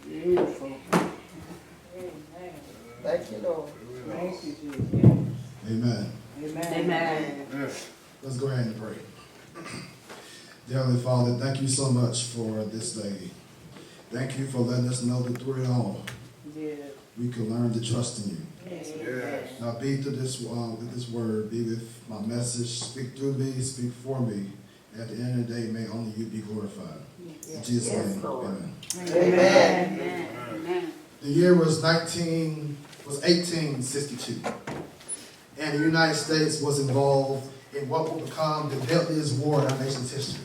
Beautiful. Thank you, Lord. Thank you, Jesus. Amen. Amen. Amen. Let's go ahead and pray. Dear Heavenly Father, thank you so much for this day. Thank you for letting us know that through it all, Yes. we can learn to trust in you. Yes. Now be to this with this word, be with my message, speak through me, speak for me. At the end of the day, may only you be glorified. In Jesus' name, amen. Amen. Amen. The year was 1862, and the United States was involved in what will become the deadliest war in our nation's history.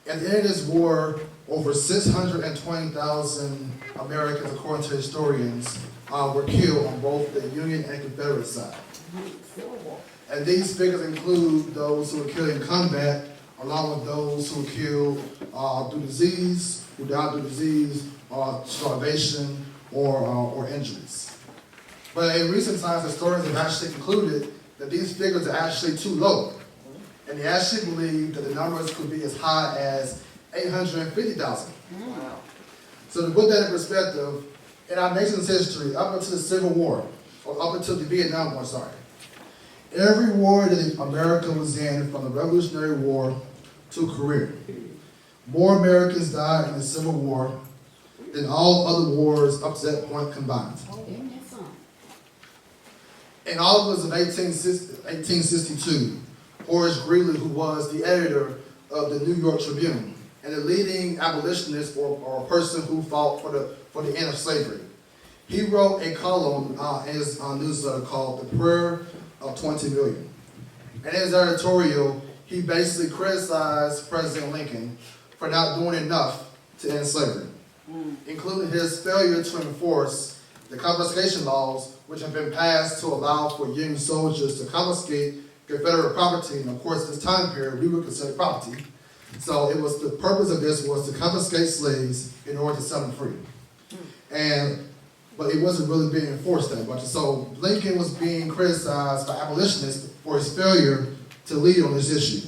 At the end of this war, over 620,000 Americans, according to historians, were killed on both the Union and Confederate side. And these figures include those who were killed in combat, along with those who were killed through disease, who died through disease, starvation, or injuries. But in recent times, historians have actually concluded that these figures are actually too low. And they actually believe that the numbers could be as high as 850,000. Wow. So to put that in perspective, in our nation's history, up until the Civil War, or up until the Vietnam War, every war that America was in, from the Revolutionary War to Korea, more Americans died in the Civil War than all other wars up to that point combined. In August of 1862, Horace Greeley, who was the editor of the New York Tribune and a leading abolitionist or a person who fought for the end of slavery, he wrote a column in his newsletter called The Prayer of 20 Million. And in his editorial, he basically criticized President Lincoln for not doing enough to end slavery, including his failure to enforce the confiscation laws which have been passed to allow for Union soldiers to confiscate Confederate property. And of course, this time period, we would consider property. So it was the purpose of this was to confiscate slaves in order to set them free. But it wasn't really being enforced that much. So Lincoln was being criticized by abolitionists for his failure to lead on this issue.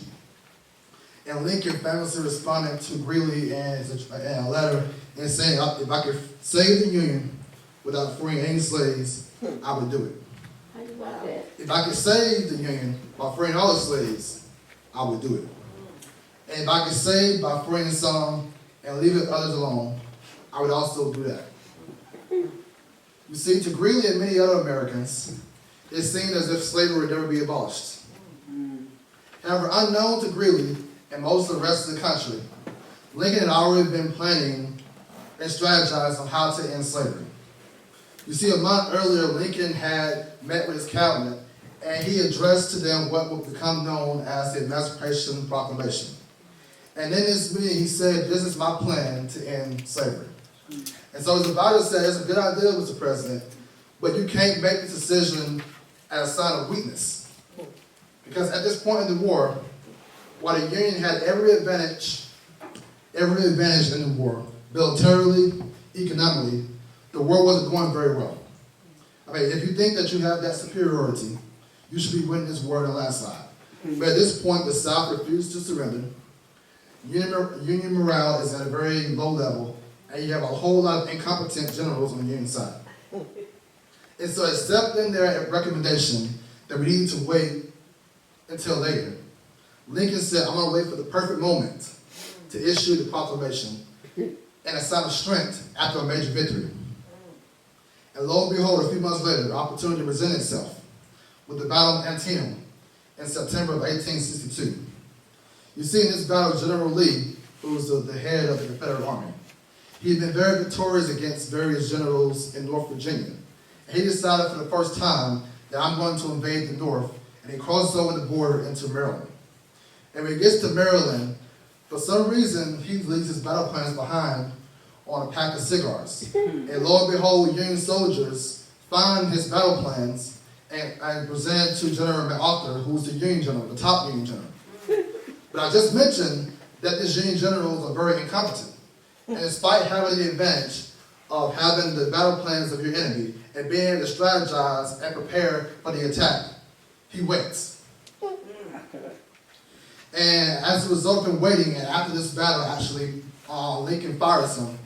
And Lincoln famously responded to Greeley in a letter and saying, if I could save the Union without freeing any slaves, I would do it. If I could save the Union by freeing all the slaves, I would do it. And if I could save by freeing some and leaving others alone, I would also do that. You see, to Greeley and many other Americans, it seemed as if slavery would never be abolished. However, unknown to Greeley and most of the rest of the country, Lincoln had already been planning and strategized on how to end slavery. You see, a month earlier, Lincoln had met with his cabinet, and he addressed to them what would become known as the Emancipation Proclamation. And in this meeting, he said, "This is my plan to end slavery." And so his advisor said, "It's a good idea, Mr. President, but you can't make this decision as a sign of weakness. Because at this point in the war, while the Union had every advantage in the war, militarily, economically, the war wasn't going very well. I mean, if you think that you have that superiority, you should be winning this war on the last side. But at this point, the South refused to surrender. Union morale is at a very low level, and you have a whole lot of incompetent generals on the Union side. And so it stepped in their recommendation that we need to wait until later. Lincoln said, "I'm going to wait for the perfect moment to issue the proclamation and a sign of strength after a major victory." And lo and behold, a few months later, the opportunity presented itself with the Battle of Antietam in September of 1862. You see, in this battle, General Lee, who was the head of the Confederate Army, he had been very victorious against various generals in North Virginia. And he decided for the first time that I'm going to invade the North, and he crosses over the border into Maryland. And when he gets to Maryland, for some reason, he leaves his battle plans behind on a pack of cigars. And lo and behold, Union soldiers find his battle plans and present it to General MacArthur, who was the Union general, the top Union general. But I just mentioned that these Union generals are very incompetent. And despite having the advantage of having the battle plans of your enemy and being able to strategize and prepare for the attack, he waits. And as a result of him waiting, and after this battle, actually, Lincoln fires him,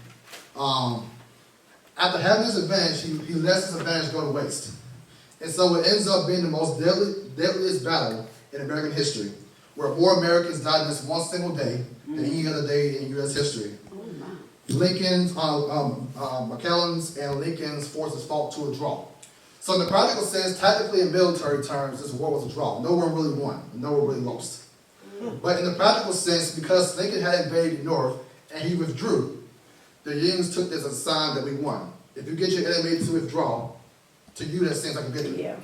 After having this advantage, he lets his advantage go to waste. And so it ends up being the most deadliest battle in American history, where more Americans died in this one single day than any other day in U.S. history. Lincoln's, McClellan's and Lincoln's forces fought to a draw. So in the practical sense, tactically in military terms, this war was a draw. No one really won. No one really lost. But in the practical sense, because Lincoln had invaded the North and he withdrew, the Unions took this as a sign that we won. If you get your enemy to withdraw, to you that seems like a victory. Yeah.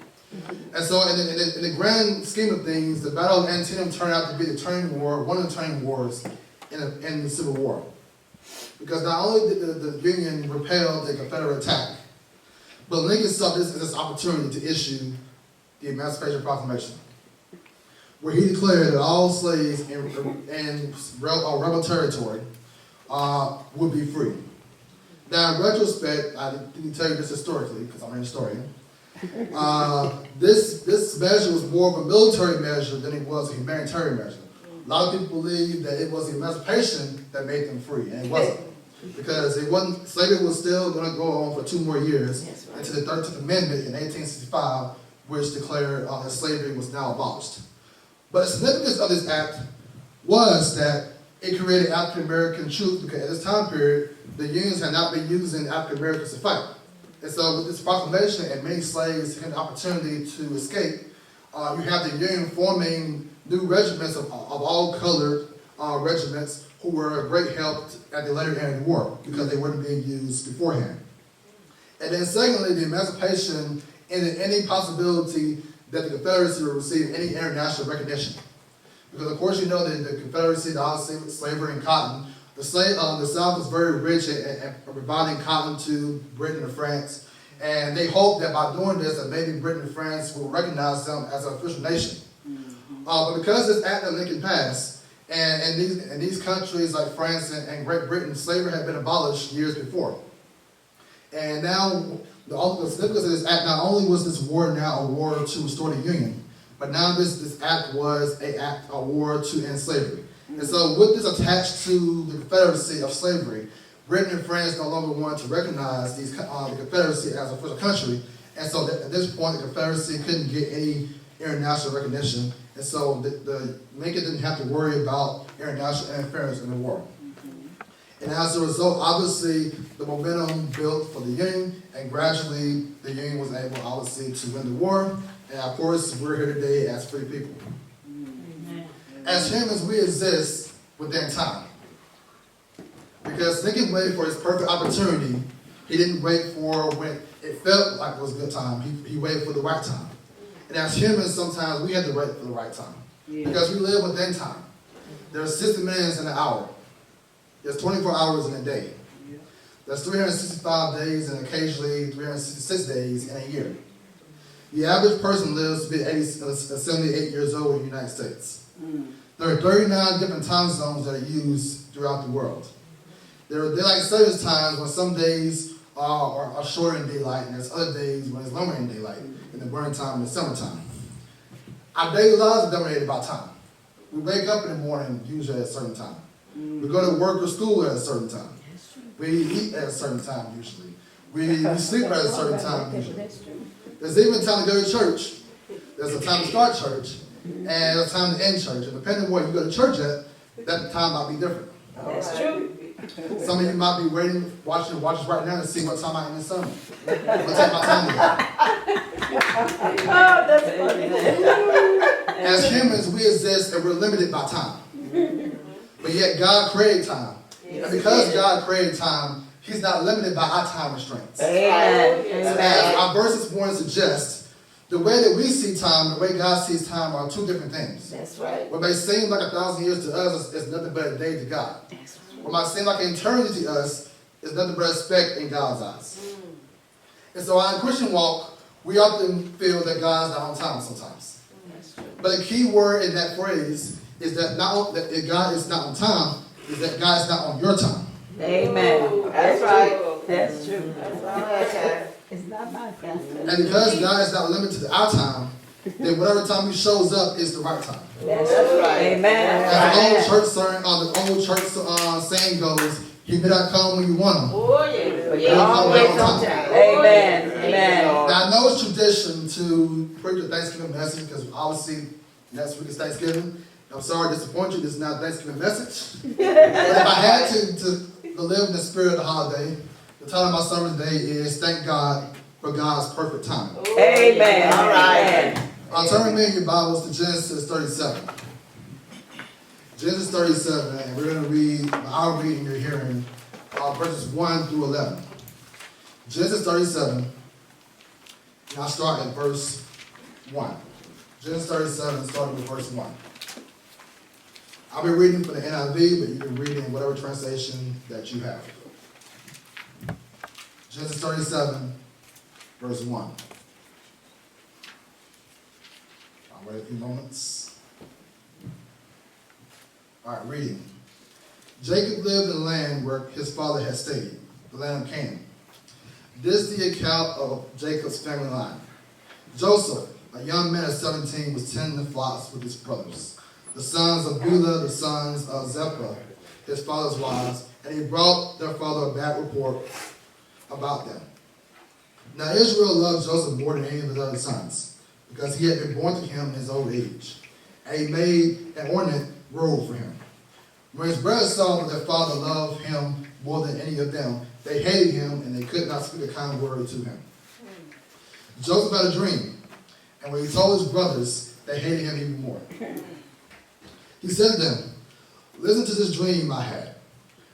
And so in the grand scheme of things, the Battle of Antietam turned out to be the turning war, one of the turning wars in the Civil War. Because not only did the Union repel the Confederate attack, but Lincoln saw this as his opportunity to issue the Emancipation Proclamation, where he declared that all slaves in rebel territory would be free. Now, in retrospect, I didn't tell you this historically, because I'm a historian. This measure was more of a military measure than it was a humanitarian measure. A lot of people believe that it was the emancipation that made them free, and it wasn't. Because slavery was still going to go on for 2 more years until the 13th Amendment in 1865, which declared that slavery was now abolished. But the significance of this act was that it created African American troops, because at this time period, the Unions had not been using African Americans to fight. And so with this proclamation and many slaves had the opportunity to escape, you have the Union forming new regiments of all colored regiments who were a great help at the later end of the war because they weren't being used beforehand. And then secondly, the emancipation ended any possibility that the Confederacy would receive any international recognition. Because of course you know that the Confederacy, the Odyssey, slavery and cotton, the South was very rich at providing cotton to Britain and France. And they hoped that by doing this, that maybe Britain and France will recognize them as an official nation. But because this act that Lincoln passed, and in these countries like France and Great Britain, slavery had been abolished years before. And now, the significance of this act, not only was this war now a war to restore the Union, but now this act was a war to end slavery. And so with this attached to the Confederacy of slavery, Britain and France no longer wanted to recognize the Confederacy as an official country. And so at this point, the Confederacy couldn't get any international recognition. And so the Lincoln didn't have to worry about international interference in the war. And as a result, obviously, the momentum built for the Union, and gradually the Union was able, obviously, to win the war. And of course, we're here today as free people. As humans, we exist within time. Because Lincoln waited for his perfect opportunity. He didn't wait for when it felt like it was a good time. He waited for the right time. And as humans, sometimes we have to wait for the right time. Because we live within time. There's 60 minutes in an hour. There's 24 hours in a day. There's 365 days and occasionally 366 days in a year. The average person lives to be 78 years old in the United States. There are 39 different time zones that are used throughout the world. There are daylight savings times when some days are shorter in daylight, and there's other days when it's longer in daylight, in the winter time and the summertime. Our daily lives are dominated by time. We wake up in the morning usually at a certain time. We go to work or school at a certain time. We eat at a certain time usually. We sleep at a certain time usually. There's even time to go to church. There's a time to start church, and there's a time to end church. And depending on where you go to church at, that time might be different. That's true. Some of you might be watching right now to see what time I end the sermon. I'm going to take my time today. Oh, that's funny. As humans, we exist and we're limited by time. But yet God created time. And because God created time, He's not limited by our time restraints. Amen. And as our verse this morning suggests, the way that we see time and the way God sees time are two different things. That's right. What may seem like 1,000 years to us is nothing but a day to God. What might seem like an eternity to us is nothing but a speck in God's eyes. And so in Christian walk, we often feel that God's not on time sometimes. But the key word in that phrase is that not that God is not on time, is that God is not on your time. Amen. That's right. That's true. It's not my time. And because God is not limited to our time, then whatever time He shows up is the right time. That's right. Amen. As the old church saying goes, He may not come when you want him. Oh, yeah. But he'll come Always on on time. time. Amen. Amen. Now, I know it's tradition to preach a Thanksgiving message because obviously next week is Thanksgiving. I'm sorry to disappoint you, this is not a Thanksgiving message. But if I had to live in the spirit of the holiday, the title of my sermon today is Thank God for God's Perfect Timing. Amen. All right. I'll turn with me in your Bibles to Genesis 37. Genesis 37, and we're going to read, I'll read in your hearing, verses 1 through 11. Genesis 37, and I'll start at verse 1. Genesis 37, starting with verse 1. I'll be reading from the NIV, but you can read it in whatever translation that you have. Genesis 37, verse 1. I'll wait a few moments. All right, reading. Jacob lived in the land where his father had stayed, the land of Canaan. This is the account of Jacob's family line. Joseph, a young man of 17, was tending the flocks with his brothers, the sons of Beulah, the sons of Zepah, his father's wives, and he brought their father a bad report about them. Now Israel loved Joseph more than any of his other sons, because he had been born to him in his old age, and he made an ornate robe for him. When his brothers saw that their father loved him more than any of them, they hated him, and they could not speak a kind word to him. Joseph had a dream, and when he told his brothers, they hated him even more. He said to them, listen to this dream I had.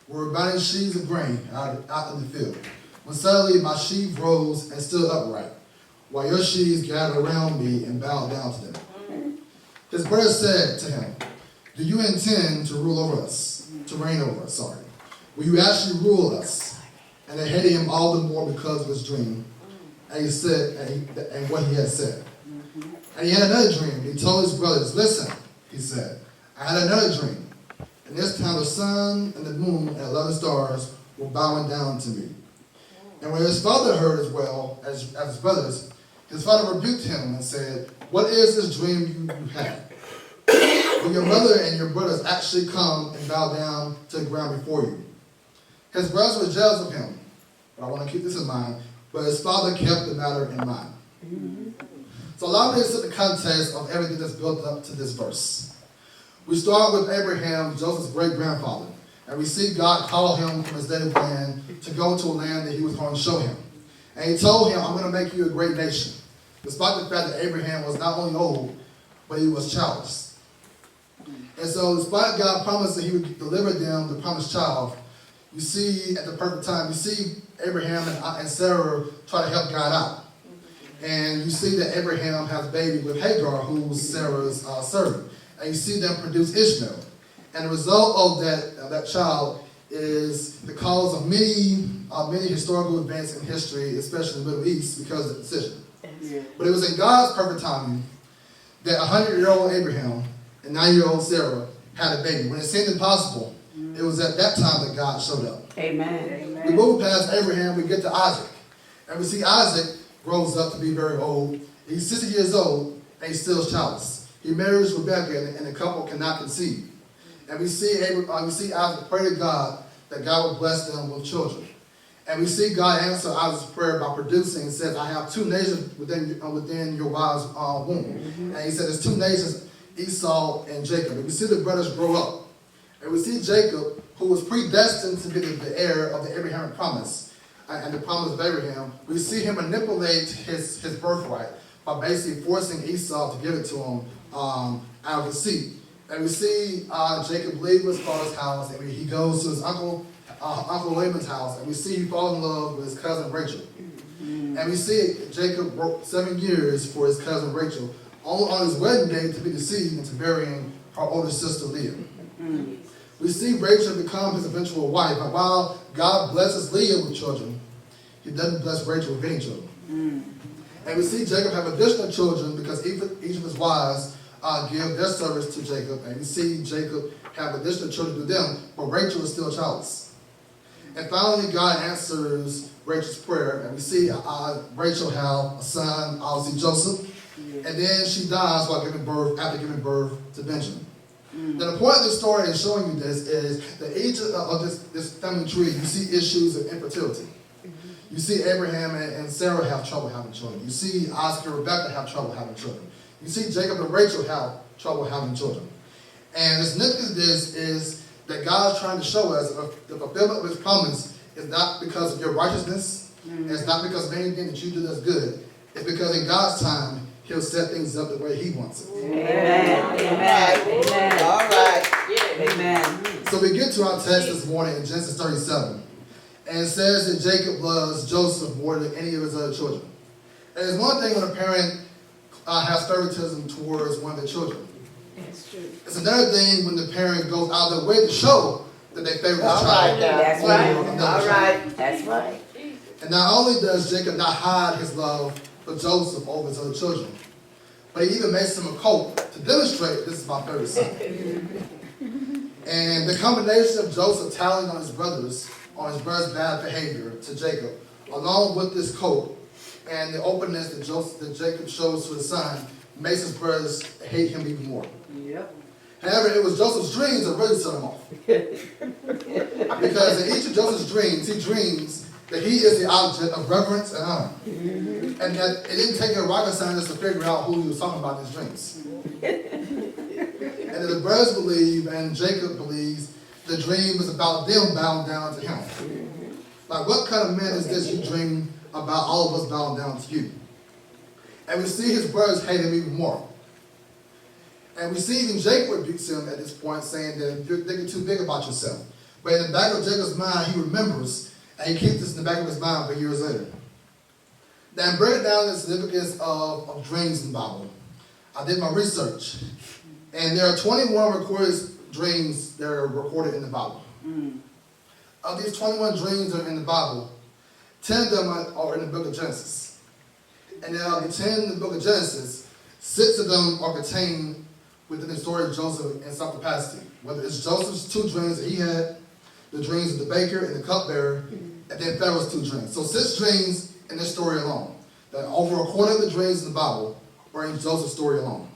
We were binding sheaves of grain out in the field, when suddenly my sheaf rose and stood upright, while your sheaves gathered around me and bowed down to them. His brothers said to him, do you intend to rule over us, to reign over us, sorry? Will you actually rule us? And they hated him all the more because of his dream, and he said, and what he had said. And he had another dream. He told his brothers, listen, he said, I had another dream, and this time the sun and the moon and 11 stars were bowing down to me. And when his father heard as well as his brothers, his father rebuked him and said, what is this dream you had? Will your mother and your brothers actually come and bow down to the ground before you? His brothers were jealous of him, but I want to keep this in mind, but his father kept the matter in mind. So allow me to set the context of everything that's built up to this verse. We start with Abraham, Joseph's great-grandfather, and we see God call him from his native land to go to a land that he was going to show him. And he told him, I'm going to make you a great nation, despite the fact that Abraham was not only old, but he was childless. And so despite God promising he would deliver them the promised child, you see at the perfect time, you see Abraham and Sarah try to help God out. And you see that Abraham has a baby with Hagar, who's Sarah's servant. And you see them produce Ishmael. And the result of that child is the cause of many historical events in history, especially in the Middle East, because of the decision. But it was in God's perfect timing that 100-year-old Abraham and 90-year-old Sarah had a baby. When it seemed impossible, it was at that time that God showed up. Amen. We move past Abraham, we get to Isaac. And we see Isaac grows up to be very old. He's 60 years old, and he's still childless. He marries Rebekah, and the couple cannot conceive. And we see Isaac pray to God that God would bless them with children. And we see God answer Isaac's prayer by producing and says, I have two nations within your wife's womb. And he said, there's two nations, Esau and Jacob. And we see the brothers grow up. And we see Jacob, who was predestined to be the heir of the Abrahamic promise and the promise of Abraham. We see him manipulate his birthright by basically forcing Esau to give it to him out of the seat. And we see Jacob leave his father's house, and he goes to his uncle Laban's house, and we see he falls in love with his cousin Rachel. And we see Jacob worked 7 years for his cousin Rachel, only on his wedding day to be deceived into marrying her older sister Leah. We see Rachel become his eventual wife, and while God blesses Leah with children, he doesn't bless Rachel with any children. And we see Jacob have additional children because each of his wives give their service to Jacob, and we see Jacob have additional children to them, but Rachel is still childless. And finally, God answers Rachel's prayer, and we see Rachel have a son, obviously Joseph, and then she dies after giving birth to Benjamin. Now, the point of the story in showing you this is that each of this family tree, you see issues of infertility. You see Abraham and Sarah have trouble having children. You see Isaac and Rebekah have trouble having children. You see Jacob and Rachel have trouble having children. And the significance of this is that God is trying to show us the fulfillment of his promise is not because of your righteousness. It's not because of anything that you do that's good. It's because in God's time, he'll set things up the way he wants it. Amen. Amen. Amen. All right. Amen. So we get to our text this morning in Genesis 37. And it says that Jacob loves Joseph more than any of his other children. And it's one thing when a parent has favoritism towards one of their children. That's true. It's another thing when the parent goes out of their way to show that they favor the All child. right now. That's right. All right. That's right. And not only does Jacob not hide his love for Joseph over his other children, but he even makes him a coat to demonstrate this is my favorite son. And the combination of Joseph telling on his brother's bad behavior to Jacob, along with this coat and the openness that Jacob shows to his son, makes his brothers hate him even more. Yep. However, it was Joseph's dreams that really set him off. Because in each of Joseph's dreams, he dreams that he is the object of reverence and honor. And that it didn't take a rocket scientist to figure out who he was talking about in his dreams. And that the brothers believe, and Jacob believes, the dream is about them bowing down to him. Like, what kind of man is this you dream about all of us bowing down to you? And we see his brothers hate him even more. And we see even Jacob rebukes him at this point, saying that you're thinking too big about yourself. But in the back of Jacob's mind, he remembers, and he keeps this in the back of his mind for years later. Now, in breaking down the significance of dreams in the Bible, I did my research. And there are 21 recorded dreams that are recorded in the Bible. Of these 21 dreams that are in the Bible, 10 of them are in the book of Genesis. And then of the 10 in the book of Genesis, 6 of them are contained within the story of Joseph in some capacity. Whether it's Joseph's 2 dreams that he had, the dreams of the baker and the cupbearer, and then Pharaoh's 2 dreams. So 6 dreams in this story alone. That over a quarter of the dreams in the Bible are in Joseph's story alone.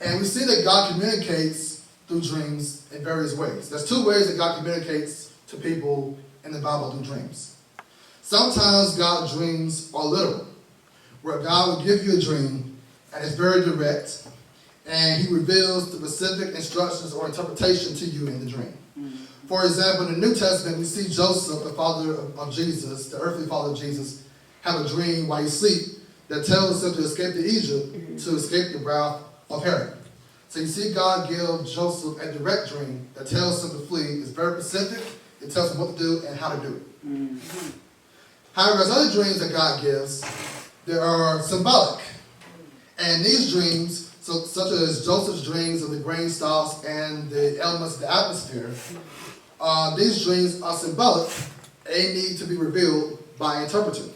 And we see that God communicates through dreams in various ways. There's 2 ways that God communicates to people in the Bible through dreams. Sometimes God's dreams are literal, where God will give you a dream and it's very direct, and he reveals the specific instructions or interpretation to you in the dream. For example, in the New Testament, we see Joseph, the father of Jesus, the earthly father of Jesus, have a dream while he sleeps that tells him to escape to Egypt to escape the wrath of Herod. So you see God give Joseph a direct dream that tells him to flee. It's very specific. It tells him what to do and how to do it. However, there's other dreams that God gives that are symbolic. And these dreams, such as Joseph's dreams of the grain stalks and the elements of the atmosphere, these dreams are symbolic. They need to be revealed by interpreting.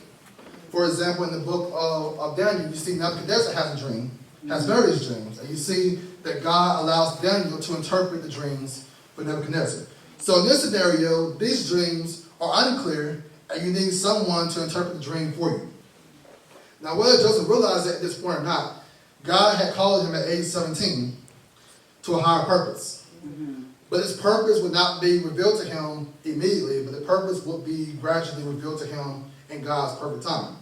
For example, in the book of Daniel, you see Nebuchadnezzar has a dream, has various dreams, and you see that God allows Daniel to interpret the dreams for Nebuchadnezzar. So in this scenario, these dreams are unclear, and you need someone to interpret the dream for you. Now, whether Joseph realized that at this point or not, God had called him at age 17 to a higher purpose. But his purpose would not be revealed to him immediately, but the purpose would be gradually revealed to him in God's perfect time.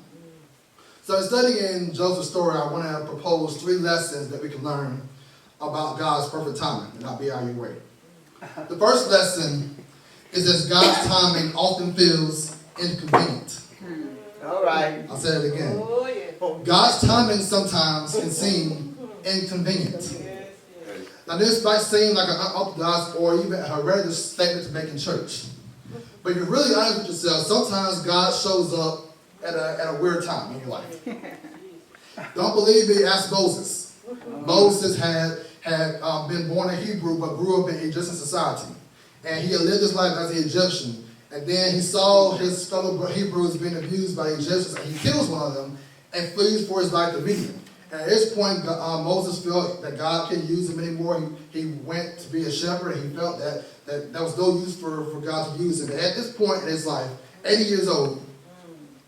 So in studying Joseph's story, I want to propose 3 lessons that we can learn about God's perfect timing, and I'll be out of your way. The first lesson is that God's timing often feels inconvenient. All right. I'll say it again. God's timing sometimes can seem inconvenient. Now this might seem like an unorthodox or even a horrendous statement to make in church. But if you're really honest with yourself, sometimes God shows up at a weird time in your life. Don't believe me? Ask Moses. Moses had been born a Hebrew but grew up in Egyptian society. And he had lived his life as an Egyptian. And then he saw his fellow Hebrews being abused by the Egyptians, and he kills one of them and flees for his life to Midian. And at this point, Moses felt that God couldn't use him anymore. He went to be a shepherd, and he felt that there was no use for God to use him. And at this point in his life, 80 years old,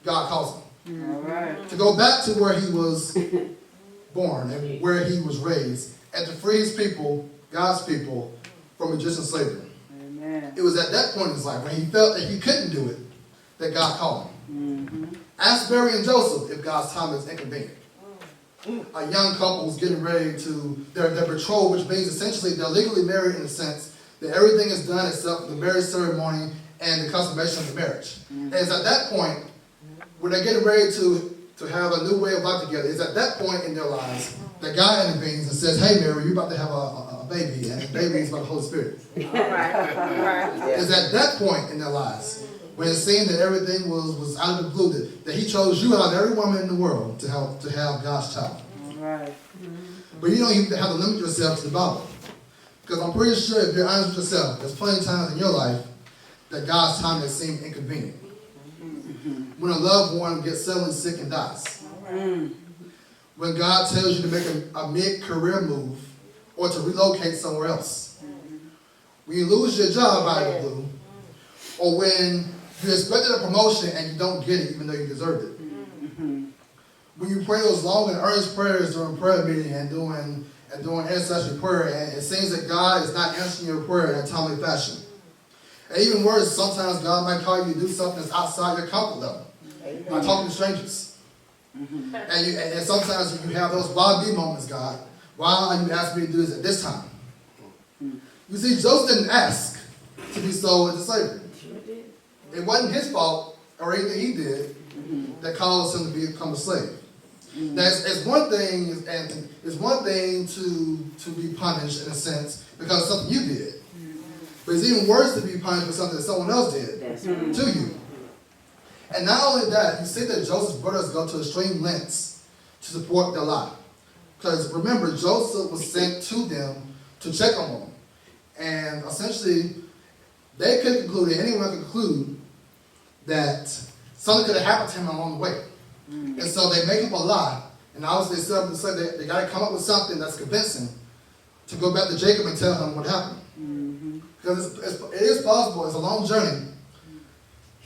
God calls him. All right. To go back to where he was born and where he was raised, and to free his people God's people from Egyptian slavery. Amen. It was at that point in his life when he felt that he couldn't do it that God called him. Ask Mary and Joseph if God's time is inconvenient. A young couple was getting ready to their betrothal, which means essentially they're legally married in the sense that everything is done except the marriage ceremony and the consummation of the marriage. And it's at that point when they're getting ready to have a new way of life together. It's at that point in their lives that God intervenes and says, "Hey, Mary, you're about to have a baby, and the baby is by the Holy Spirit." It's at that point in their lives when it seemed that everything was out of the blue, that he chose you out of every woman in the world to have God's child. Right. But you don't even have to limit yourself to the Bible. Because I'm pretty sure if you're honest with yourself, there's plenty of times in your life that God's time has seemed inconvenient. When a loved one gets suddenly sick and dies. When God tells you to make a mid-career move or to relocate somewhere else. When you lose your job out of the blue, or when you expected a promotion and you don't get it even though you deserved it. When you pray those long and earnest prayers during prayer meeting and doing intercessory prayer, and it seems that God is not answering your prayer in a timely fashion. And even worse, sometimes God might call you to do something that's outside your comfort level. By talking to strangers. And sometimes you have those why me moments, God. Why are you asking me to do this at this time? You see, Joseph didn't ask to be sold into slavery. It wasn't his fault or anything he did that caused him to become a slave. Now, it's one thing, and it's one thing to be punished in a sense because of something you did. But it's even worse to be punished for something that someone else did to you. And not only that, you see that Joseph's brothers go to extreme lengths to support their lie. Because remember, Joseph was sent to them to check on them. And essentially, they could conclude, anyone could conclude, that something could have happened to him along the way. And so they make up a lie. And obviously they got to come up with something that's convincing to go back to Jacob and tell him what happened. Because it is possible, it's a long journey.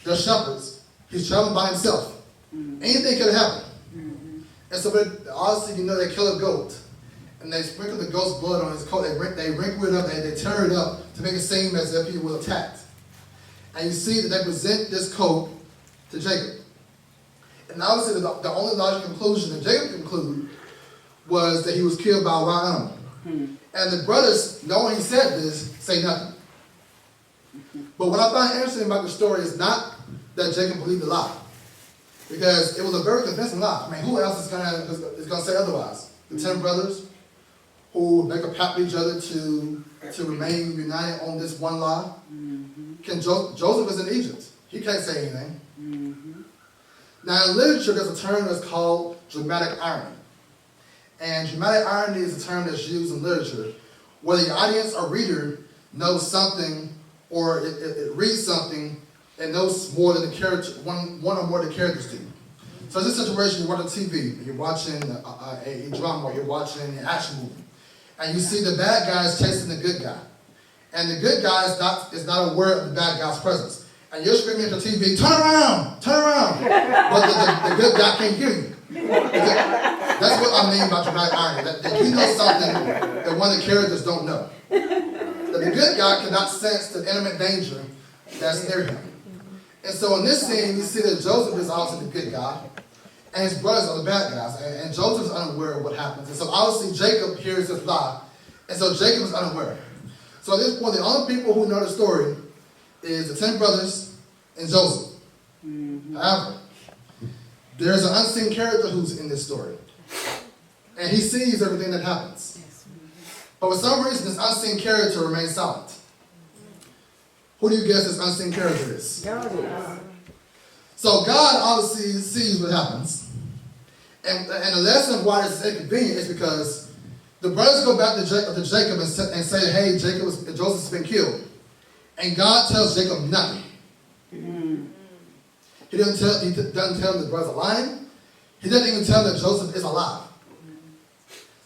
They're shepherds. He's traveling by himself. Anything could have happened. And so obviously, they kill a goat. And they sprinkle the goat's blood on his coat. They wrinkle it up, they tear it up to make it seem as if he was attacked. And you see that they present this coat to Jacob. And obviously the only logical conclusion that Jacob concluded was that he was killed by a wild animal. And the brothers, knowing he said this, say nothing. But what I find interesting about the story is not that Jacob believed the lie. Because it was a very convincing lie. I mean, who else is going to say otherwise? The 10 brothers who make a pact with each other to remain united on this one lie. Joseph is in Egypt. He can't say anything. Now in literature, there's a term that's called dramatic irony. And dramatic irony is a term that's used in literature where the audience or reader knows something or it reads something and knows more than the character, one or more of the characters do. So in this situation, you're watching TV, you're watching a drama, or you're watching an action movie, and you see the bad guy is chasing the good guy. And the good guy is not aware of the bad guy's presence. And you're screaming at the TV, turn around, turn around. But the good guy can't hear you. That's what I mean by dramatic irony, that you know something that one of the characters don't know. That the good guy cannot sense the imminent danger that's near him. And so in this scene, you see that Joseph is obviously the good guy, and his brothers are the bad guys. And Joseph's unaware of what happens. And so obviously Jacob hears this lie, and so Jacob is unaware. So at this point, the only people who know the story is the 10 brothers and Joseph. However, there's an unseen character who's in this story. And he sees everything that happens. But for some reason, this unseen character remains silent. Who do you guess this unseen character is? God. So God obviously sees what happens. And the lesson why this is inconvenient is because the brothers go back to Jacob and say, hey, Joseph's been killed. And God tells Jacob nothing. He doesn't tell him the brothers are lying. He doesn't even tell that Joseph is alive.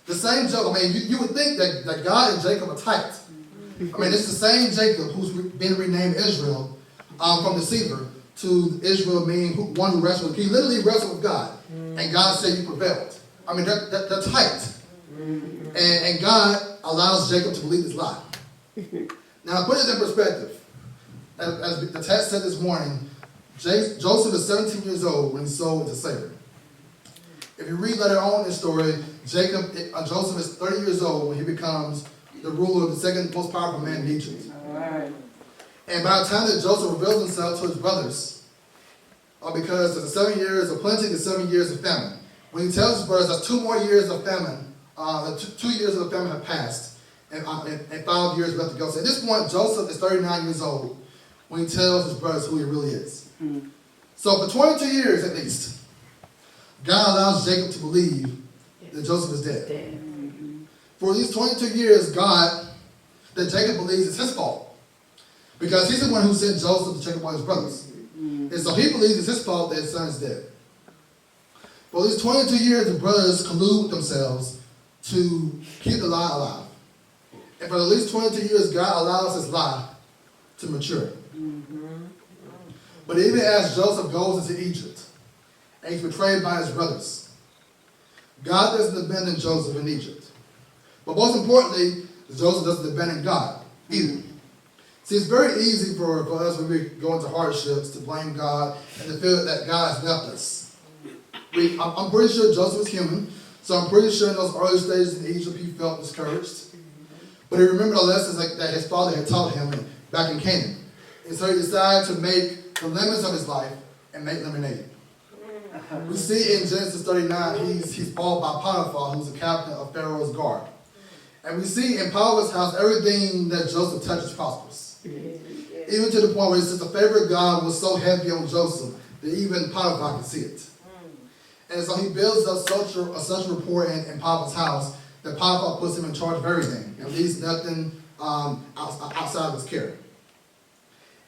The same Jacob, I mean, you would think that God and Jacob are tight. I mean, it's the same Jacob who's been renamed Israel from deceiver to Israel, meaning one who wrestled. He literally wrestled with God. And God said you prevailed. I mean, they're tight. And God allows Jacob to believe this lie. Now, put it in perspective. As the text said this morning, Joseph is 17 years old when he's sold into slavery. If you read later on in the story, Joseph is 30 years old when he becomes the ruler of the second most powerful man in Egypt. And by the time that Joseph reveals himself to his brothers, because there's 7 years of plenty, there's 7 years of famine. When he tells his brothers that 2 more years of famine, 2 years of the famine have passed, and 5 years left to go. So at this point, Joseph is 39 years old when he tells his brothers who he really is. So for 22 years at least, God allows Jacob to believe that Joseph is dead. For these 22 years, that Jacob believes it's his fault. Because he's the one who sent Joseph to check upon his brothers. And so he believes it's his fault that his son is dead. For these 22 years, the brothers collude with themselves to keep the lie alive. And for at least 22 years, God allows his lie to mature. But even as Joseph goes into Egypt, and he's betrayed by his brothers, God doesn't abandon Joseph in Egypt. But most importantly, Joseph doesn't abandon God either. See, it's very easy for us when we go into hardships to blame God and to feel that God has left us. I'm pretty sure Joseph was human, so I'm pretty sure in those early stages in Egypt he felt discouraged. But he remembered the lessons that his father had taught him back in Canaan. And so he decided to make the lemons of his life and make lemonade. We see in Genesis 39, he's bought by Potiphar, who's the captain of Pharaoh's guard. And we see in Potiphar's house, everything that Joseph touches prospers. Even to the point where it says the favor of God was so heavy on Joseph that even Potiphar could see it. And so he builds up such a rapport in Potiphar's house that Potiphar puts him in charge of everything, and leaves nothing outside of his care.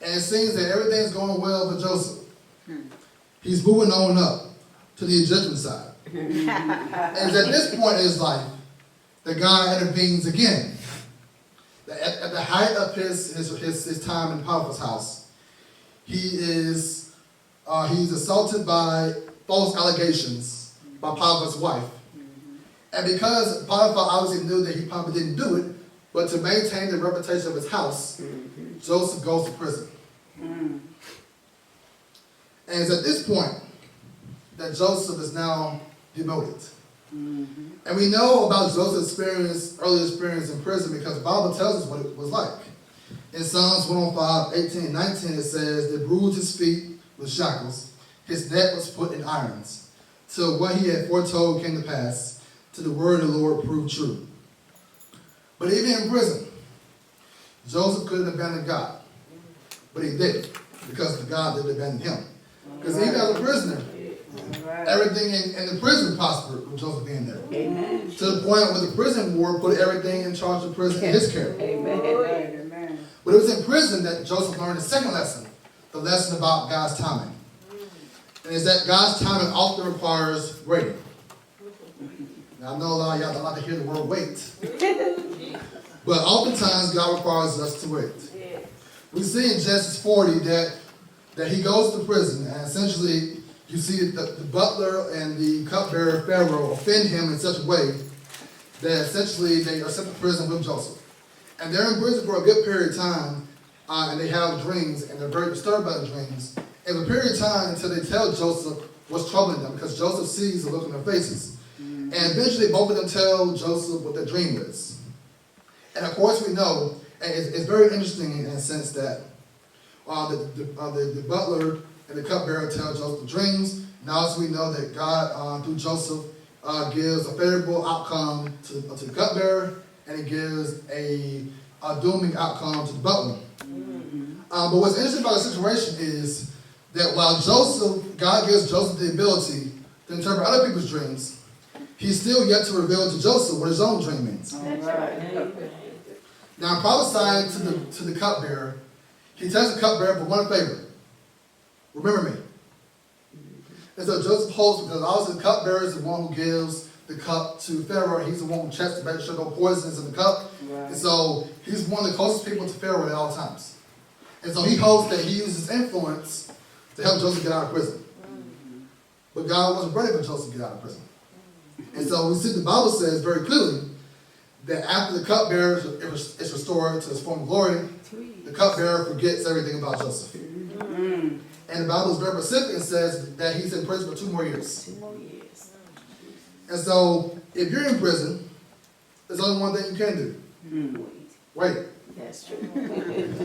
And it seems that everything's going well for Joseph. He's moving on up to the Egyptian side. And it's at this point in his life that God intervenes again. At the height of his time in Potiphar's house, he's assaulted by false allegations by Potiphar's wife. And because Potiphar obviously knew that he probably didn't do it, but to maintain the reputation of his house, Joseph goes to prison. And it's at this point that Joseph is now demoted. And we know about Joseph's early experience in prison because the Bible tells us what it was like. In Psalms 105, 18 and 19, it says, "They bruised his feet with shackles. His neck was put in irons. Till what he had foretold came to pass. To the word of the Lord proved true." But even in prison, Joseph couldn't abandon God. But he did, because God didn't abandon him. Because even as a prisoner, everything in the prison prospered with Joseph being there. Amen. To the point where the prison ward put everything in charge of the prison in his care. Amen. But it was in prison that Joseph learned the second lesson, the lesson about God's timing. And it's that God's timing often requires waiting. Now, I know a lot of y'all don't like to hear the word wait. But oftentimes, God requires us to wait. We see in Genesis 40 that he goes to prison, and essentially, you see the butler and the cupbearer Pharaoh offend him in such a way that essentially they are sent to prison with Joseph. And they're in prison for a good period of time, and they have dreams, and they're very disturbed by the dreams. And a period of time until they tell Joseph what's troubling them, because Joseph sees the look on their faces. And eventually both of them tell Joseph what their dream is. And of course we know, and it's very interesting in a sense that the butler and the cupbearer tell Joseph the dreams. Now also we know that God, through Joseph, gives a favorable outcome to the cupbearer, and he gives a dooming outcome to the butler. But what's interesting about the situation is that while God gives Joseph the ability to interpret other people's dreams, he's still yet to reveal to Joseph what his own dream means. Now, prophesying to the cupbearer, he tells the cupbearer for one favor: remember me. And so Joseph holds, because also the cupbearer is the one who gives the cup to Pharaoh. He's the one who checks to make sure no poison is in the cup. And so he's one of the closest people to Pharaoh at all times. And so he hopes that he uses influence to help Joseph get out of prison. But God wasn't ready for Joseph to get out of prison. And so we see the Bible says very clearly that after the cupbearer is restored to his former glory, the cupbearer forgets everything about Joseph. And the Bible's very specific and says that he's in prison for 2 more years. 2 more years. And so, if you're in prison, there's only one thing you can do. Wait. That's true.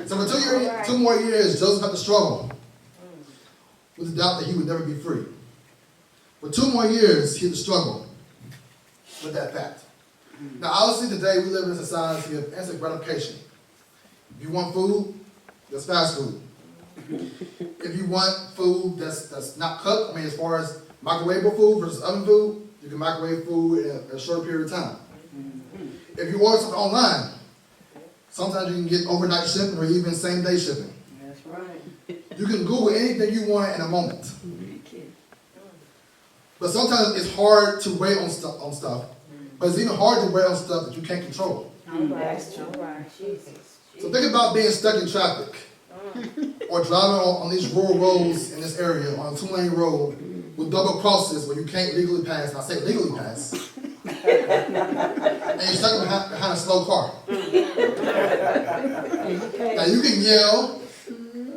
So for 2 more years, Joseph had to struggle with the doubt that he would never be free. For 2 more years, he had to struggle with that fact. Now, obviously, today we live in a society of instant gratification. If you want food, there's fast food. If you want food that's not cooked, I mean, as far as microwavable food versus oven food, you can microwave food in a short period of time. If you order something online, sometimes you can get overnight shipping or even same-day shipping. That's right. You can Google anything you want in a moment. But sometimes it's hard to wait on stuff. But it's even hard to wait on stuff that you can't control. That's true. So think about being stuck in traffic. Or driving on these rural roads in this area on a 2-lane road with double crosses where you can't legally pass. And I say legally pass. And you're stuck behind a slow car. Now you can yell,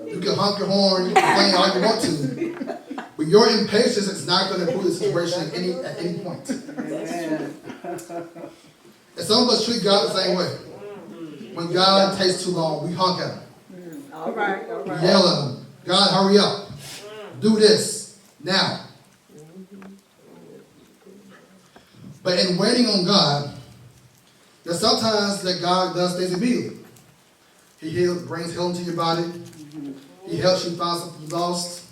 you can honk your horn, you can complain all you want to, but your impatience is not going to improve the situation at any point. And some of us treat God the same way. When God takes too long, we honk at him. All right. We yell at him, God, hurry up. Do this now. But in waiting on God, there's sometimes that God does things immediately. He brings healing to your body. He helps you find something you lost.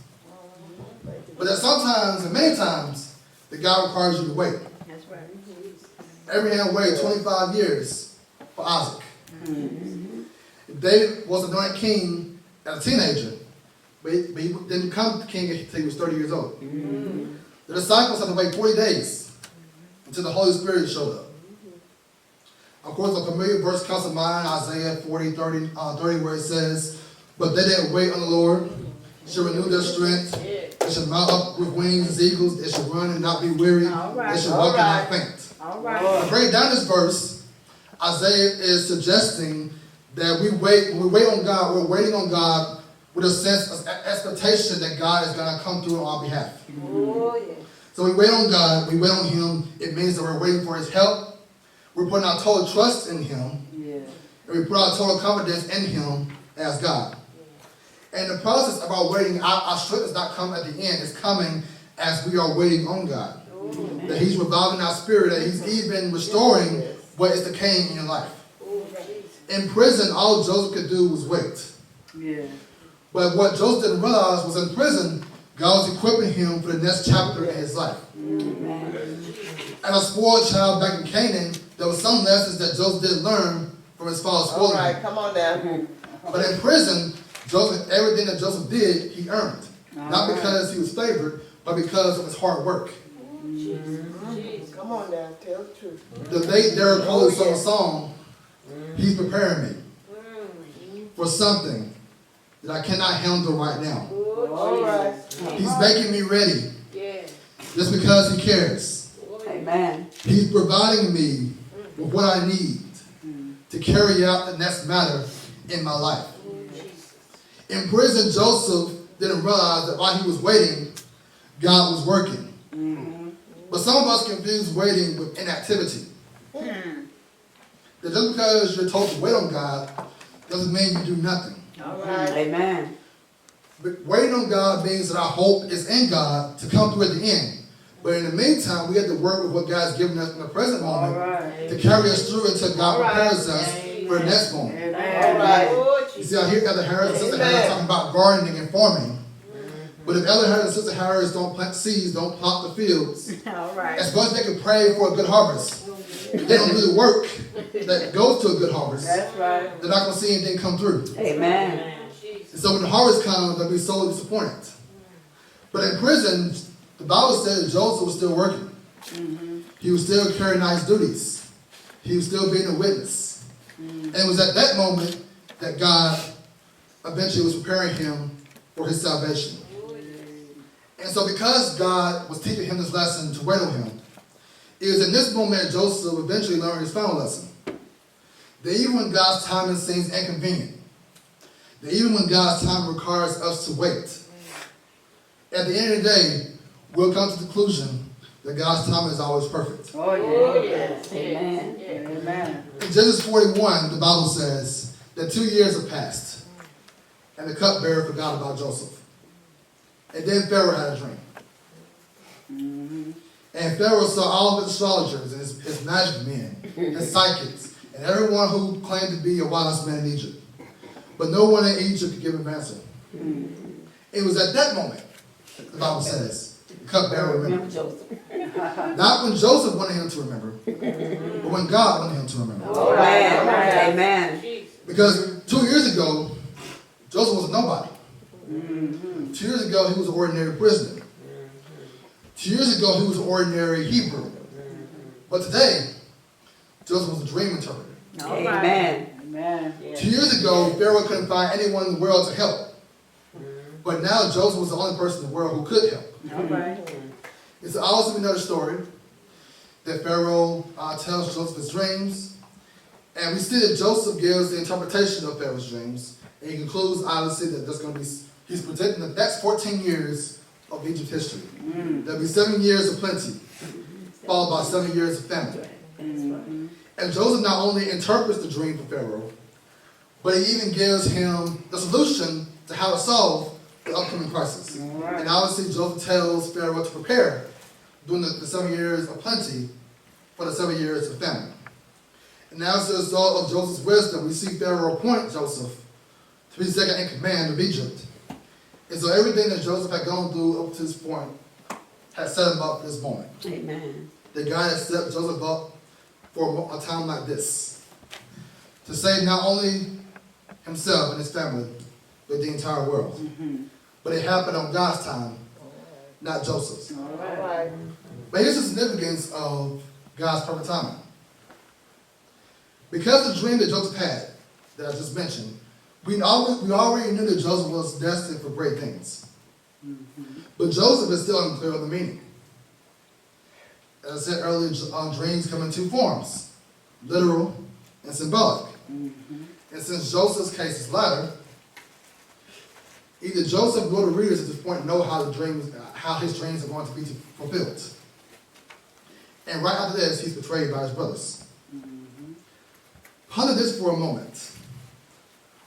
But there's sometimes, and many times, that God requires you to wait. That's right. Abraham waited 25 years for Isaac. David was anointed king as a teenager, but he didn't become king until he was 30 years old. The disciples had to wait 40 days until the Holy Spirit showed up. Of course, a familiar verse comes to mind, Isaiah 40:30, where it says, "But they that wait on the Lord shall renew their strength. They shall mount up with wings as eagles. They shall run and not be weary. They shall walk and not faint." All right. To break down this verse, Isaiah is suggesting that when we wait on God, we're waiting on God with a sense of expectation that God is going to come through on our behalf. So we wait on God, we wait on him. It means that we're waiting for his help. We're putting our total trust in him. And we put our total confidence in him as God. And the process of our waiting, our strength does not come at the end. It's coming as we are waiting on God. That he's reviving our spirit, that he's even restoring what is decaying in your life. In prison, all Joseph could do was wait. But what Joseph didn't realize was in prison, God was equipping him for the next chapter in his life. As a spoiled child back in Canaan, there were some lessons that Joseph didn't learn from his father spoiling him. All right, come on now. But in prison, Joseph, everything that Joseph did, he earned. Not because he was favored, but because of his hard work. Come on now, tell the truth. The late Derek Coley sung a song, "He's preparing me for something that I cannot handle right now. All right. He's making me ready just because he cares. Amen. He's providing me with what I need to carry out the next matter in my life." In prison, Joseph didn't realize that while he was waiting, God was working. But some of us confuse waiting with inactivity. That just because you're told to wait on God doesn't mean you do nothing. All right. Amen. But waiting on God means that our hope is in God to come through at the end. But in the meantime, we have to work with what God's given us in the present moment to carry us through until God prepares us for the next moment. All right. You see, I hear Elder Harris and Sister Harris talking about gardening and farming. But if Elder Harris and Sister Harris don't plant seeds, don't plot the fields, All right. as much as they can pray for a good harvest, they don't do the work that goes to a good harvest, That's right. they're not going to see anything come through. Amen. And so when the harvest comes, they'll be so disappointed. But in prison, the Bible says Joseph was still working. He was still carrying out his duties. He was still being a witness. And it was at that moment that God eventually was preparing him for his salvation. And so because God was teaching him this lesson to wait on him, it was in this moment that Joseph eventually learned his final lesson. that even when God's timing seems inconvenient, that even when God's time requires us to wait, at the end of the day, we'll come to the conclusion that God's timing is always perfect. Oh, yes. Amen. Amen. In Genesis 41, the Bible says that 2 years have passed, and the cupbearer forgot about Joseph. And then Pharaoh had a dream. And Pharaoh saw all of his astrologers and his magic men, his psychics, and everyone who claimed to be a wisest man in Egypt. But no one in Egypt could give him an answer. It was at that moment, the Bible says, the cupbearer remembered. Not when Joseph wanted him to remember, but when God wanted him to remember. Amen. Because 2 years ago, Joseph was a nobody. 2 years ago, he was an ordinary prisoner. 2 years ago, he was an ordinary Hebrew. But today, Joseph was a dream interpreter. Amen. 2 years ago, Pharaoh couldn't find anyone in the world to help. But now Joseph was the only person in the world who could help. It's also another story that Pharaoh tells Joseph his dreams. And we see that Joseph gives the interpretation of Pharaoh's dreams. And he concludes, obviously, that there's going to be, he's predicting the next 14 years of Egypt history. There'll be 7 years of plenty, followed by 7 years of famine. And Joseph not only interprets the dream for Pharaoh, but he even gives him the solution to how to solve the upcoming crisis. And obviously, Joseph tells Pharaoh to prepare during the 7 years of plenty for the 7 years of famine. And now, as a result of Joseph's wisdom, we see Pharaoh appoint Joseph to be second in command of Egypt. And so everything that Joseph had gone through up to this point had set him up for this moment. Amen. That God had set Joseph up for a time like this, to save not only himself and his family, but the entire world. But it happened on God's time, not Joseph's. But here's the significance of God's perfect timing. Because of the dream that Joseph had, that I just mentioned, we already knew that Joseph was destined for great things. But Joseph is still unclear of the meaning. As I said earlier, dreams come in two forms, literal and symbolic. And since Joseph's case is latter, either Joseph nor the readers at this point know how his dreams are going to be fulfilled. And right after this, he's betrayed by his brothers. Ponder this for a moment.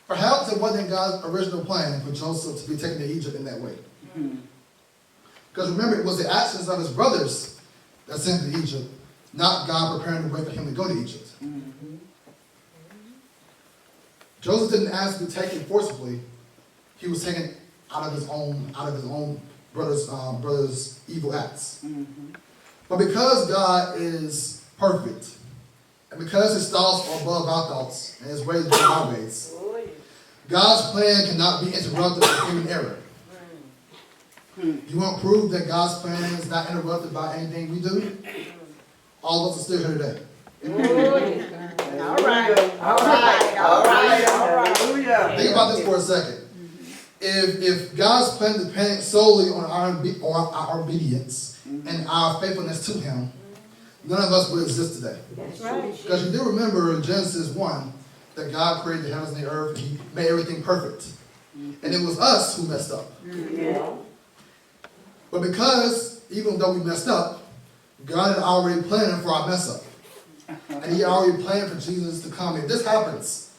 Perhaps it wasn't God's original plan for Joseph to be taken to Egypt in that way. Because remember, it was the actions of his brothers that sent him to Egypt, not God preparing the way for him to go to Egypt. Joseph didn't ask to be taken forcibly. He was taken out of his own brothers' evil acts. But because God is perfect, and because his thoughts are above our thoughts, and his ways above our ways, God's plan cannot be interrupted by human error. You want proof that God's plan is not interrupted by anything we do? All of us are still here today. All right. Think about this for a second. If God's plan depends solely on our obedience and our faithfulness to him, none of us would exist today. That's right. Because you do remember in Genesis 1 that God created the heavens and the earth and he made everything perfect. And it was us who messed up. But because, even though we messed up, God had already planned for our mess up. And he already planned for Jesus to come. If this happens,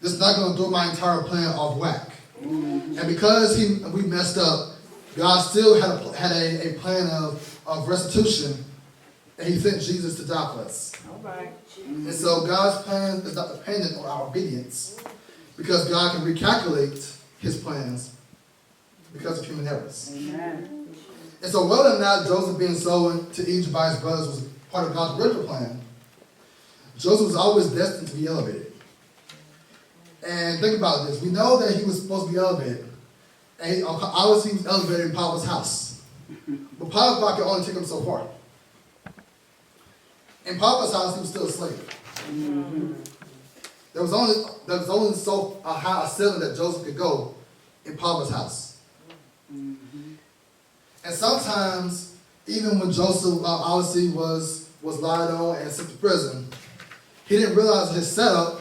this is not going to throw my entire plan off whack. And because we messed up, God still had a plan of restitution, and he sent Jesus to die for us. And so God's plan is not dependent on our obedience, because God can recalculate his plans because of human errors. And so whether or not Joseph being sold to Egypt by his brothers was part of God's original plan, Joseph was always destined to be elevated. And think about this. We know that he was supposed to be elevated. And obviously he was elevated in Potiphar's house. But Potiphar could only take him so far. In Potiphar's house, he was still a slave. There was only so high a ceiling that Joseph could go in Potiphar's house. And sometimes, even when Joseph obviously was lied on and sent to prison, he didn't realize his setup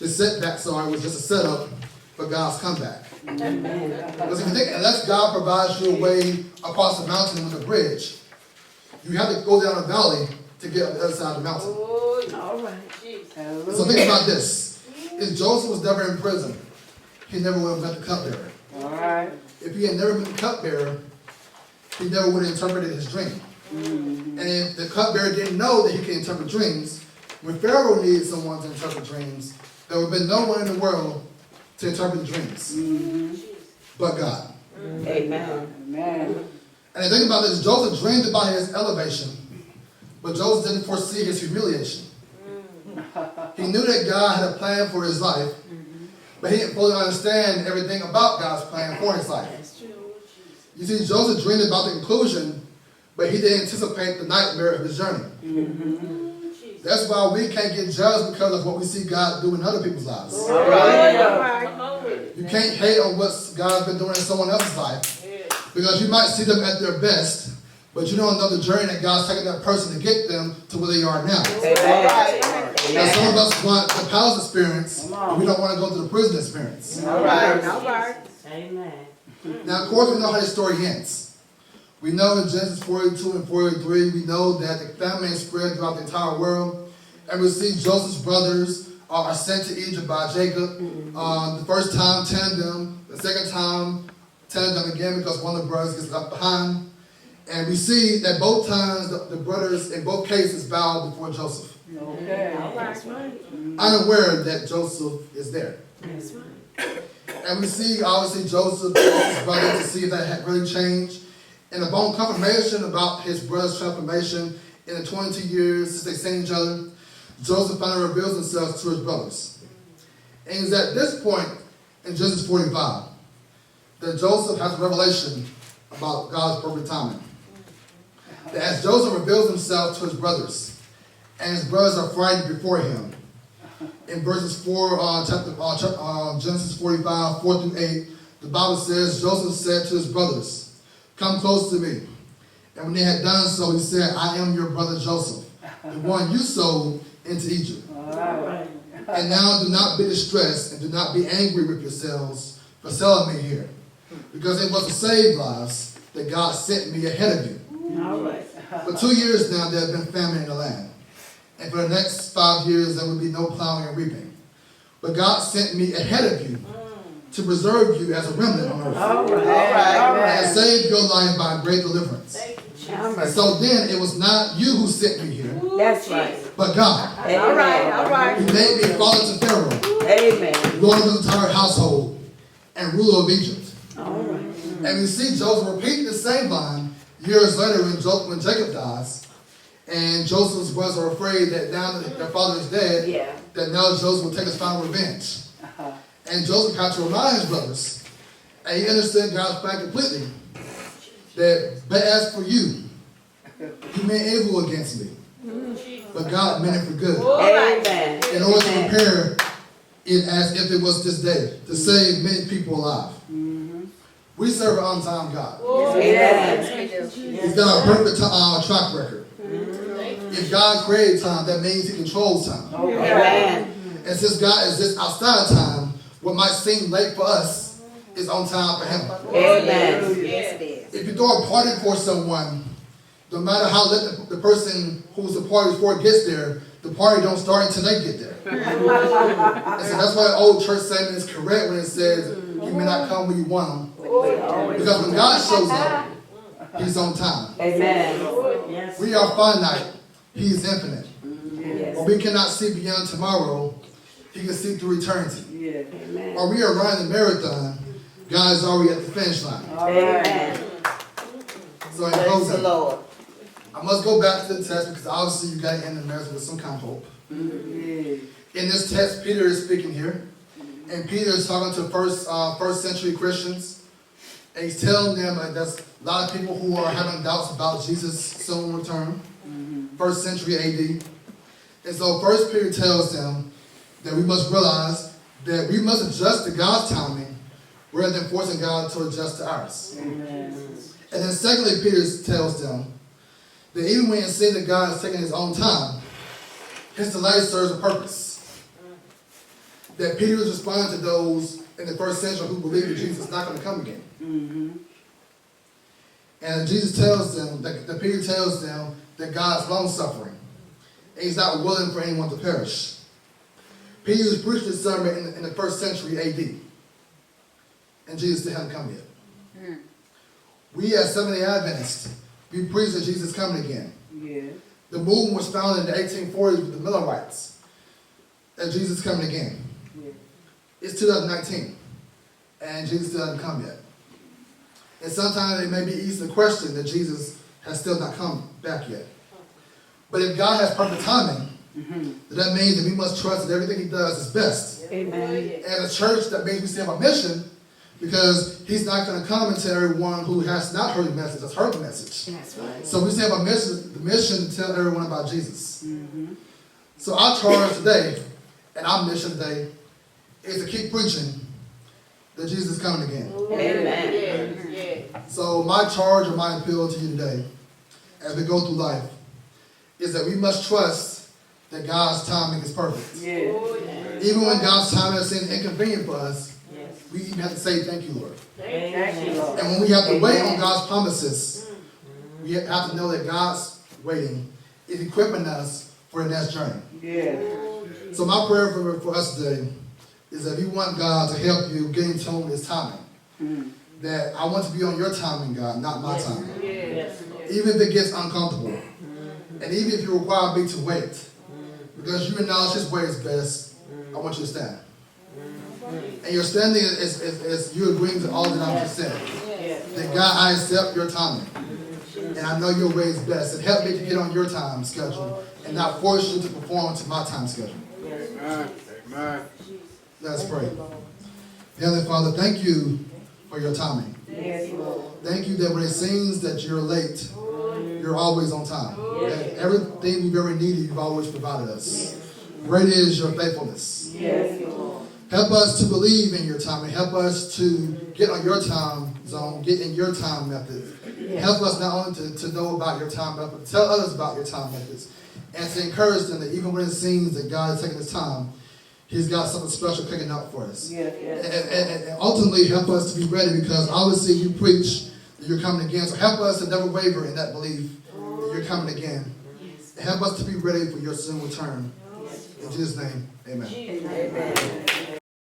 The setback, sorry, was just a setup for God's comeback. Because if you think, unless God provides you a way across the mountain with a bridge, you have to go down a valley to get on the other side of the mountain. All right. So think about this. If Joseph was never in prison, he never would have met the cupbearer. All right. If he had never met the cupbearer, he never would have interpreted his dream. And if the cupbearer didn't know that he could interpret dreams, when Pharaoh needed someone to interpret dreams, there would have been no one in the world to interpret the dreams but God. Amen. Amen. And the thing about this, Joseph dreamed about his elevation, but Joseph didn't foresee his humiliation. He knew that God had a plan for his life, but he didn't fully understand everything about God's plan for his life. You see, Joseph dreamed about the conclusion, but he didn't anticipate the nightmare of his journey. That's why we can't get judged because of what we see God do in other people's lives. All right. You can't hate on what God's been doing in someone else's life, because you might see them at their best, but you don't know the journey that God's taking that person to get them to where they are now. Amen. Now, some of us want the palace experience, but we don't want to go to the prison experience. All right. All right. Amen. Now, of course, we know how the story ends. We know in Genesis 42 and 43, we know that the famine spread throughout the entire world. And we see Joseph's brothers are sent to Egypt by Jacob. The first time, 10 of them. The second time, 10 of them again, because one of the brothers gets left behind. And we see that both times, the brothers in both cases bowed before Joseph. Okay. All right. Unaware that Joseph is there. That's right. And we see, obviously, Joseph and his brother to see if that had really changed. And upon confirmation about his brother's transformation in the 22 years since they seen each other, Joseph finally reveals himself to his brothers. And it's at this point in Genesis 45 that Joseph has a revelation about God's perfect timing. That as Joseph reveals himself to his brothers, and his brothers are frightened before him, in verses 4, Genesis 45, 4 through 8, the Bible says, Joseph said to his brothers, "Come close to me." And when they had done so, he said, "I am your brother Joseph, the one you sold into Egypt. And now do not be distressed and do not be angry with yourselves for selling me here, because it was to save lives that God sent me ahead of you. All right. For 2 years now there has been famine in the land. And for the next 5 years there will be no plowing and reaping. But God sent me ahead of you to preserve you as a remnant on earth. All right. And save your life by great deliverance. And so then it was not you who sent me here, That's right. but God. All right. All right. Who made me father to Pharaoh, Amen. Lord of his entire household, and ruler of Egypt. All right. And we see Joseph repeating the same line years later when Jacob dies. And Joseph's brothers are afraid that now that their father is dead, that now Joseph will take his final revenge. And Joseph had to remind his brothers, and he understood God's plan completely, that but as for you, you meant evil against me, but God meant it for good. Amen. In order to prepare it as if it was this day, to save many people alive. We serve an on-time God. Amen. He's got a perfect track record. If God created time, that means he controls time. Amen. And since God is just outside of time, what might seem late for us is on time for him. Amen. If you throw a party for someone, no matter how late the person who's the party for gets there, the party don't start until they get there. And so that's why the old church saying is correct when it says, "You may not come when you want him." Because when God shows up, he's on time. Amen. We are finite. He is infinite. Yes. Or we cannot see beyond tomorrow. He can see through eternity. Amen. Or we are running the marathon. God is already at the finish line. Amen. So in closing, I must go back to the text because obviously you got to end the marathon with some kind of hope. In this text, Peter is speaking here. And Peter is talking to first century Christians. And he's telling them that there's a lot of people who are having doubts about Jesus' soon return. First century AD. And so first Peter tells them that we must realize that we must adjust to God's timing rather than forcing God to adjust to ours. Amen. And then secondly, Peter tells them that even when you see that God is taking his own time, his delay serves a purpose. that Peter was responding to those in the first century who believed that Jesus is not going to come again. Mm-hmm. And Jesus tells them, that Peter tells them that God is long-suffering. And he's not willing for anyone to perish. Peter was preaching this sermon in the first century AD. And Jesus still hadn't come yet. We as Seventh-day Adventists, we preach that Jesus is coming again. Yeah. The movement was founded in the 1840s with the Millerites. That Jesus is coming again. Yeah. It's 2019. And Jesus still hasn't come yet. And sometimes it may be easy to question that Jesus has still not come back yet. But if God has perfect timing, that means that we must trust that everything he does is best. Amen. As a church, that means we still have a mission, because he's not going to come and tell everyone who has not heard the message, has heard the message. That's right. So we still have a mission, the mission to tell everyone about Jesus. So our charge today, and our mission today, is to keep preaching that Jesus is coming again. Amen. So my charge or my appeal to you today, as we go through life, is that we must trust that God's timing is perfect. Yeah. Even when God's timing seems inconvenient for us, we even have to say, thank you, Lord. Thank you, Lord. And when we have to wait on God's promises, we have to know that God's waiting is equipping us for the next journey. Yeah. So my prayer for us today is that we want God to help you get in tune with his timing. That I want to be on your timing, God, not my timing. Even if it gets uncomfortable. And even if you require me to wait. Because you acknowledge his way is best, I want you to stand. And your standing is you agreeing to all that I've just said. That God, I accept your timing. And I know your way is best. And help me to get on your time schedule and not force you to perform to my time schedule. Amen. Let's pray. Heavenly Father, thank you for your timing. Yes, Lord. Thank you that when it seems that you're late, you're always on time. And everything we've ever needed, you've always provided us. Great is your faithfulness. Yes, Lord. Help us to believe in your timing. Help us to get on your time zone, get in your time method. Help us not only to know about your time method, but tell others about your time methods. And to encourage them that even when it seems that God is taking his time, he's got something special cooking up for us. And ultimately help us to be ready, because obviously you preach that you're coming again. So help us to never waver in that belief that you're coming again. Help us to be ready for your soon return. In Jesus' name, amen. Amen.